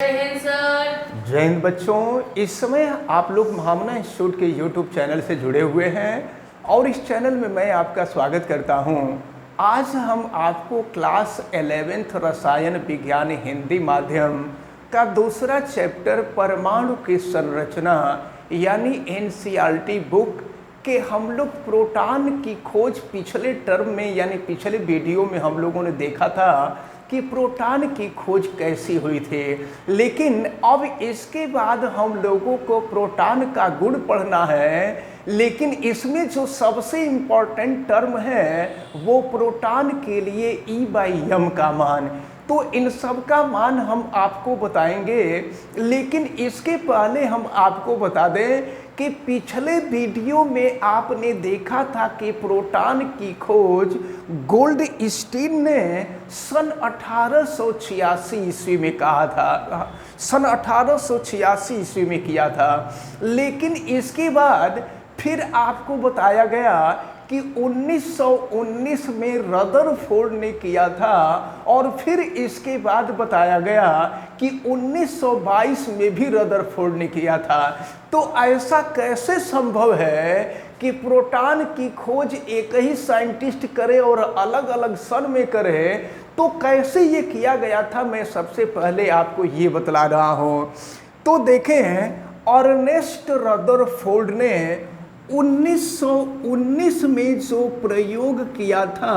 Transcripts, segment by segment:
जय हिंद सर। जय हिंद बच्चों। इस समय आप लोग महामना इंस्टीट्यूट के यूट्यूब चैनल से जुड़े हुए हैं और इस चैनल में मैं आपका स्वागत करता हूं। आज हम आपको क्लास 11th रसायन विज्ञान हिंदी माध्यम का दूसरा चैप्टर परमाणु की संरचना यानी एनसीईआरटी बुक के हम लोग प्रोटॉन की खोज पिछले टर्म में यानी पिछले वीडियो में हम लोगों ने देखा था कि प्रोटॉन की खोज कैसी हुई थी। लेकिन अब इसके बाद हम लोगों को प्रोटॉन का गुण पढ़ना है, लेकिन इसमें जो सबसे इम्पॉर्टेंट टर्म है वो प्रोटॉन के लिए E/m का मान। तो इन सब का मान हम आपको बताएंगे, लेकिन इसके पहले हम आपको बता दें कि पिछले वीडियो में आपने देखा था कि प्रोटॉन की खोज गोल्डस्टीन ने सन 1886 ईस्वी में कहा था, सन 1886 ईस्वी में किया था। लेकिन इसके बाद फिर आपको बताया गया कि 1919 में रदरफोर्ड ने किया था और फिर इसके बाद बताया गया कि 1922 में भी रदरफोर्ड ने किया था। तो ऐसा कैसे संभव है कि प्रोटॉन की खोज एक ही साइंटिस्ट करे और अलग अलग सन में करे? तो कैसे ये किया गया था, मैं सबसे पहले आपको ये बतला रहा हूँ। तो देखें, अर्नेस्ट रदरफोर्ड ने 1919 में जो प्रयोग किया था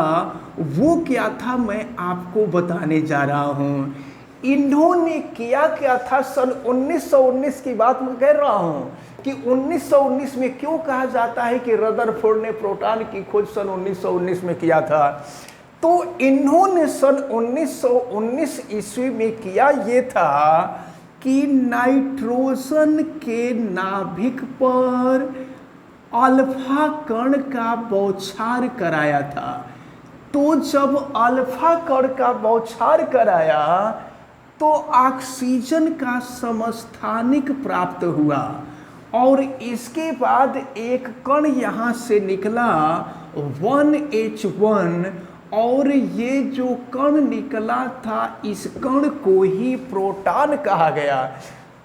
वो क्या था, मैं आपको बताने जा रहा हूँ। इन्होंने किया क्या था, सन 1919 की बात मैं कह रहा हूँ कि 1919 में क्यों कहा जाता है कि रदरफोर्ड ने प्रोटॉन की खोज सन 1919 में किया था। तो इन्होंने सन 1919 ईस्वी में किया ये था कि नाइट्रोजन के नाभिक पर अल्फा कण का बौछार कराया था। तो जब अल्फा कण का बौछार कराया तो ऑक्सीजन का समस्थानिक प्राप्त हुआ और इसके बाद एक कण यहाँ से निकला 1H1 और ये जो कण निकला था इस कण को ही प्रोटॉन कहा गया।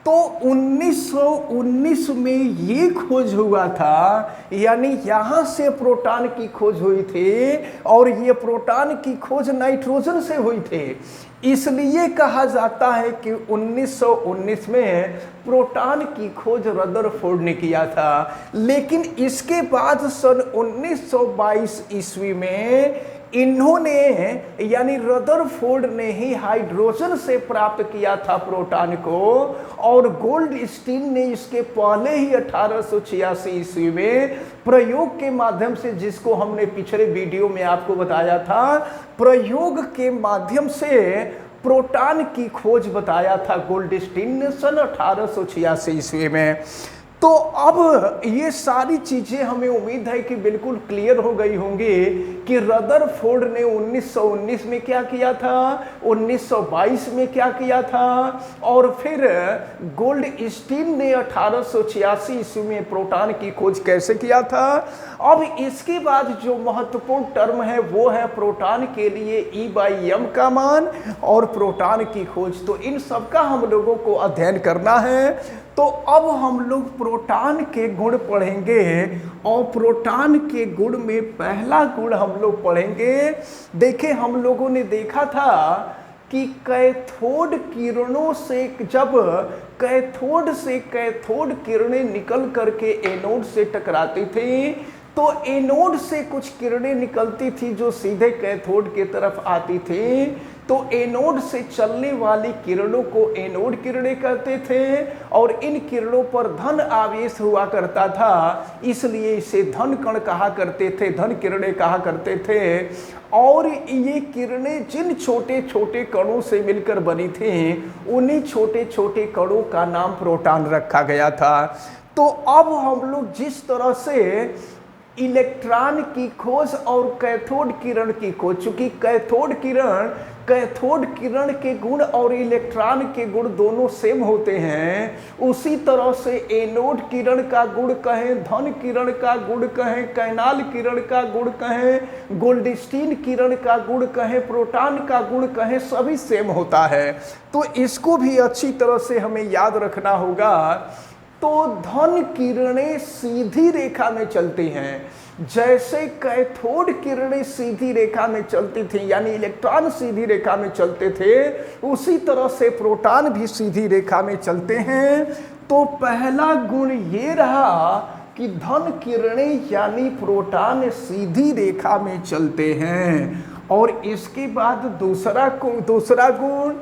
तो 1919 में ये खोज हुआ था, यानी यहाँ से प्रोटॉन की खोज हुई थी और ये प्रोटॉन की खोज नाइट्रोजन से हुई थी। इसलिए कहा जाता है कि 1919 में प्रोटॉन की खोज रदरफोर्ड ने किया था। लेकिन इसके बाद सन 1922 ईस्वी में इन्होंने यानी रदरफोर्ड ने ही हाइड्रोजन से प्राप्त किया था प्रोटॉन को और गोल्डस्टीन ने इसके पहले ही 1886 ईस्वी में प्रयोग के माध्यम से, जिसको हमने पिछले वीडियो में आपको बताया था, प्रयोग के माध्यम से प्रोटॉन की खोज बताया था गोल्डस्टीन ने सन 1886 ईस्वी में। तो अब ये सारी चीज़ें हमें उम्मीद है कि बिल्कुल क्लियर हो गई होंगी कि रदरफोर्ड ने 1919 में क्या किया था, 1922 में क्या किया था और फिर गोल्डस्टीन ने 1886 ईस्वी में प्रोटॉन की खोज कैसे किया था। अब इसके बाद जो महत्वपूर्ण टर्म है वो है प्रोटॉन के लिए E/m का मान और प्रोटॉन की खोज। तो इन सब का हम लोगों को अध्ययन करना है। तो अब हम लोग प्रोटॉन के गुण पढ़ेंगे और प्रोटॉन के गुण में पहला गुण हम लोग पढ़ेंगे। देखिए, हम लोगों ने देखा था कि कैथोड किरणों से, जब कैथोड से कैथोड किरणें निकल करके एनोड से टकराती थी तो एनोड से कुछ किरणें निकलती थी जो सीधे कैथोड की तरफ आती थी। तो एनोड से चलने वाली किरणों को एनोड किरणें कहते थे और इन किरणों पर धन आवेश हुआ करता था, इसलिए इसे धन कण कहा करते थे, धन किरणें कहा करते थे। और ये किरणें जिन छोटे छोटे कणों से मिलकर बनी थी उन्हीं छोटे छोटे कणों का नाम प्रोटॉन रखा गया था। तो अब हम लोग जिस तरह से इलेक्ट्रॉन की खोज और कैथोड किरण की खोज, चूंकि कैथोड किरण कैथोड किरण के गुण और इलेक्ट्रॉन के गुण दोनों सेम होते हैं, उसी तरह से एनोड किरण का गुण कहें, धन किरण का गुण कहें, कैनाल किरण का गुण कहें, गोल्डस्टीन किरण का गुण कहें, प्रोटॉन का गुण कहें, सभी सेम होता है। तो इसको भी अच्छी तरह से हमें याद रखना होगा। तो धन किरणें सीधी रेखा में चलती हैं, जैसे कैथोड किरणें सीधी रेखा में चलती थी, यानी इलेक्ट्रॉन सीधी रेखा में चलते थे, उसी तरह से प्रोटॉन भी सीधी रेखा में चलते हैं। तो पहला गुण ये रहा कि धन किरणें यानी प्रोटॉन सीधी रेखा में चलते हैं। और इसके बाद दूसरा गुण,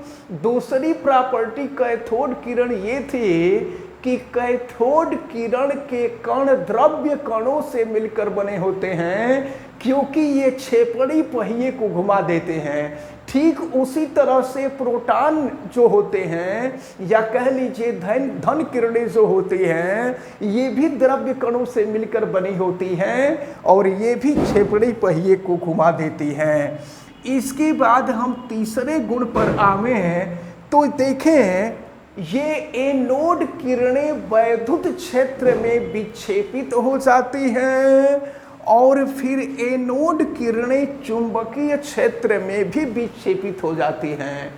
दूसरी प्रॉपर्टी कैथोड किरण ये थी कि कैथोड किरण के कण द्रव्य कणों से मिलकर बने होते हैं, क्योंकि ये छेपड़ी पहिए को घुमा देते हैं। ठीक उसी तरह से प्रोटॉन जो होते हैं, या कह लीजिए धन किरणें जो होती हैं, ये भी द्रव्य कणों से मिलकर बनी होती हैं और ये भी छेपड़ी पहिए को घुमा देती हैं। इसके बाद हम तीसरे गुण पर आवे हैं, तो देखें ये एनोड किरणें वैद्युत क्षेत्र में विक्षेपित हो जाती हैं और फिर एनोड किरणें चुंबकीय क्षेत्र में भी विक्षेपित हो जाती हैं।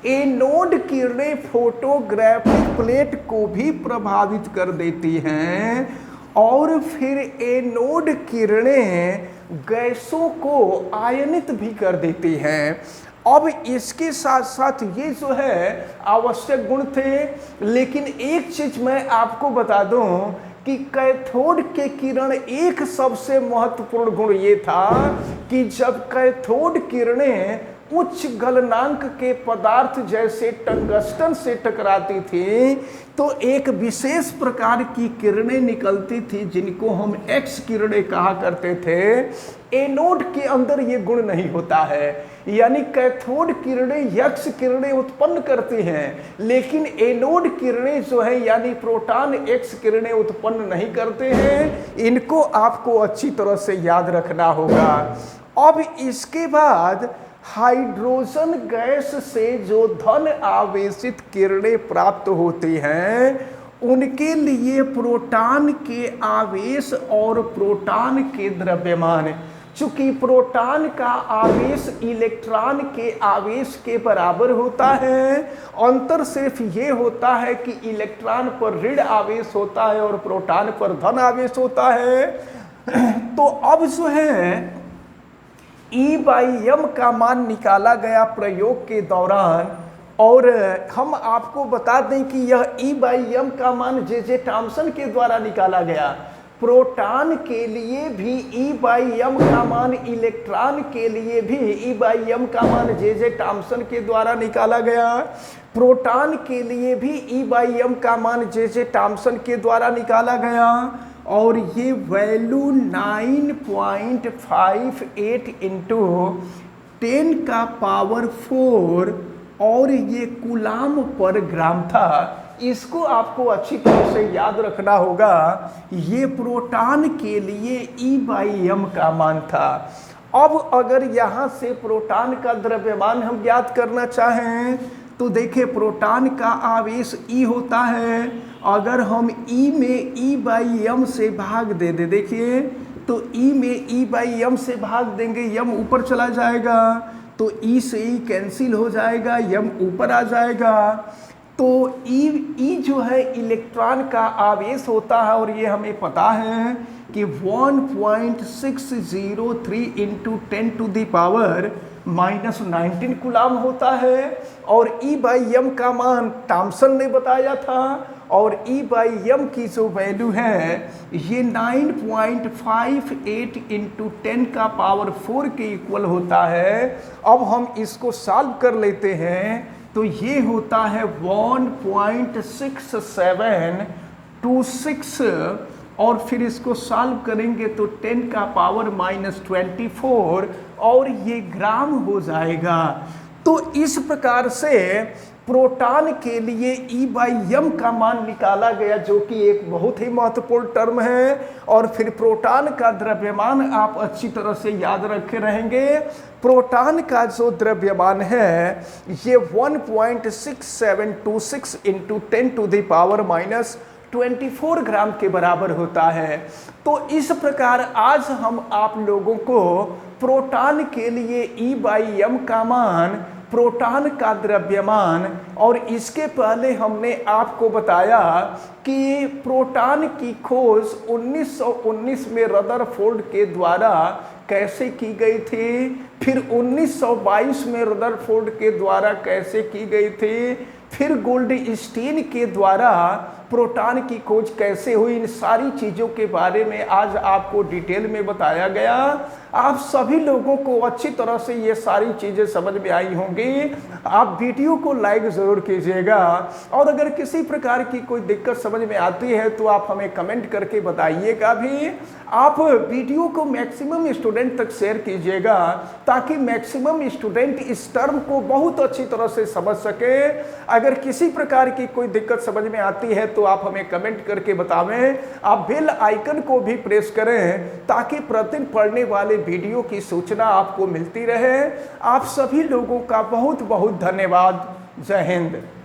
एनोड किरणें फोटोग्राफिक प्लेट को भी प्रभावित कर देती हैं और फिर एनोड किरणें गैसों को आयनित भी कर देती हैं। अब इसके साथ साथ ये जो है आवश्यक गुण थे, लेकिन एक चीज मैं आपको बता दूं कि कैथोड के किरण एक सबसे महत्वपूर्ण गुण ये था कि जब कैथोड किरणें उच्च गलनांक के पदार्थ जैसे टंगस्टन से टकराती थी, तो एक विशेष प्रकार की किरणें निकलती थी जिनको हम एक्स किरणें कहा करते थे। एनोड के अंदर ये गुण नहीं होता है, यानी कैथोड किरणें एक्स किरणें उत्पन्न करती हैं, लेकिन एनोड किरणें जो है यानी प्रोटॉन एक्स किरणें उत्पन्न नहीं करते हैं। इनको आपको अच्छी तरह से याद रखना होगा। अब इसके बाद हाइड्रोजन गैस से जो धन आवेशित किरणें प्राप्त होती हैं, उनके लिए प्रोटॉन के आवेश और प्रोटॉन के द्रव्यमान, चूंकि प्रोटॉन का आवेश इलेक्ट्रॉन के आवेश के बराबर होता है, अंतर सिर्फ ये होता है कि इलेक्ट्रॉन पर ऋण आवेश होता है और प्रोटॉन पर धन आवेश होता है। तो अब जो है E/m का मान निकाला गया प्रयोग के दौरान, और हम आपको बता दें कि यह E/m का मान जे थॉम्सन के द्वारा निकाला गया। प्रोटॉन के लिए भी E/m का मान, इलेक्ट्रॉन के लिए भी E/m का मान जे थॉम्सन के द्वारा निकाला गया। प्रोटॉन के लिए भी E/m का मान जे थॉम्सन के द्वारा निकाला गया और ये वैल्यू 9.58 इंटू 10 का पावर 4 और ये कूलाम पर ग्राम था। इसको आपको अच्छी तरह से याद रखना होगा। ये प्रोटॉन के लिए E/m का मान था। अब अगर यहाँ से प्रोटॉन का द्रव्यमान हम ज्ञात करना चाहें तो देखिए प्रोटॉन का आवेश E होता है। अगर हम E में E/m से भाग दे देखिए तो E में E/m से भाग देंगे, m ऊपर चला जाएगा, तो E से E कैंसिल हो जाएगा, m ऊपर आ जाएगा। तो E जो है इलेक्ट्रॉन का आवेश होता है और ये हमें पता है कि 1.603 इंटू 10⁻⁻19 कूलाम होता है। और E/m का मान थॉम्सन ने बताया था और E/m की जो वैल्यू है ये 9.58 इंटू 10 का पावर 4 के इक्वल होता है। अब हम इसको सॉल्व कर लेते हैं तो ये होता है 1.6726 और फिर इसको सॉल्व करेंगे तो 10 का पावर -24 और ये ग्राम हो जाएगा। तो इस प्रकार से प्रोटॉन के लिए E/m का मान निकाला गया, जो कि एक बहुत ही महत्वपूर्ण टर्म है। और फिर प्रोटॉन का द्रव्यमान आप अच्छी तरह से याद रखे रहेंगे। प्रोटॉन का जो द्रव्यमान है ये 1.6726 इंटू 10⁻⁻⁻24 ग्राम के बराबर होता है। तो इस प्रकार आज हम आप लोगों को प्रोटॉन के लिए E/m का मान, प्रोटॉन का द्रव्यमान, और इसके पहले हमने आपको बताया कि प्रोटॉन की खोज 1919 में रदरफोर्ड के द्वारा कैसे की गई थी, फिर 1922 में रदरफोर्ड के द्वारा कैसे की गई थी, फिर गोल्डस्टीन के द्वारा प्रोटॉन की खोज कैसे हुई। इन सारी चीज़ों के बारे में आज आपको डिटेल में बताया गया। आप सभी लोगों को अच्छी तरह से ये सारी चीज़ें समझ में आई होंगी। आप वीडियो को लाइक ज़रूर कीजिएगा, और अगर किसी प्रकार की कोई दिक्कत समझ में आती है तो आप हमें कमेंट करके बताइएगा भी। आप वीडियो को मैक्सिमम स्टूडेंट तक शेयर कीजिएगा, ताकि मैक्सिमम स्टूडेंट इस टर्म को बहुत अच्छी तरह से समझ सके। अगर किसी प्रकार की कोई दिक्कत समझ में आती है तो आप हमें कमेंट करके बतावें। आप बेल आइकन को भी प्रेस करें, ताकि प्रतिदिन पढ़ने वाले वीडियो की सूचना आपको मिलती रहे। आप सभी लोगों का बहुत बहुत धन्यवाद। जय हिंद।